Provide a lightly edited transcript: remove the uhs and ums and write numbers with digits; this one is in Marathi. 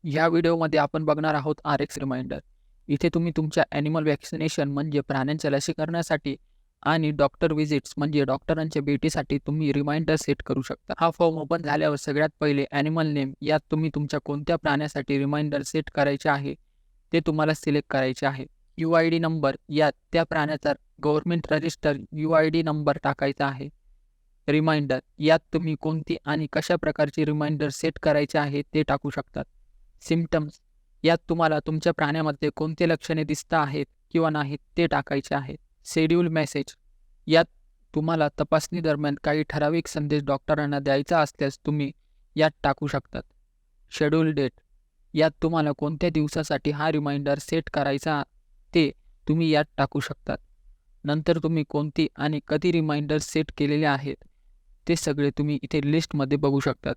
या व्हिडिओमध्ये आपण बघणार आहोत RX रिमाइंडर. इथे तुम्ही तुमच्या ॲनिमल व्हॅक्सिनेशन म्हणजे प्राण्यांच्या लसीकरणासाठी आणि डॉक्टर व्हिजिट्स म्हणजे डॉक्टरांच्या भेटीसाठी तुम्ही रिमाइंडर सेट करू शकता. हा फॉर्म ओपन झाल्यावर सगळ्यात पहिले ॲनिमल नेम यात तुम्ही तुमच्या कोणत्या प्राण्यासाठी रिमाइंडर सेट करायचे आहे ते तुम्हाला सिलेक्ट करायचे आहे. UID नंबर यात त्या प्राण्याचा गव्हर्नमेंट रजिस्टर UID नंबर टाकायचा आहे. रिमाइंडर यात तुम्ही कोणती आणि कशा प्रकारची रिमाइंडर सेट करायचे आहे ते टाकू शकतात. सिम्प्टम्स यात तुम्हाला तुमच्या प्राण्यामध्ये कोणते लक्षणे दिसत आहेत किंवा नाहीत ते टाकायचे आहेत. शेड्यूल मेसेज यात तुम्हाला तपासणी दरम्यान काही ठराविक संदेश डॉक्टरांना द्यायचा असल्यास तुम्ही यात टाकू शकतात. शेड्यूल डेट यात तुम्हाला कोणत्या दिवसासाठी हा रिमाइंडर सेट करायचा ते तुम्ही यात टाकू शकतात. नंतर तुम्ही कोणती आणि कधी रिमाइंडर सेट केलेले आहेत ते सगळे तुम्ही इथे लिस्टमध्ये बघू शकतात.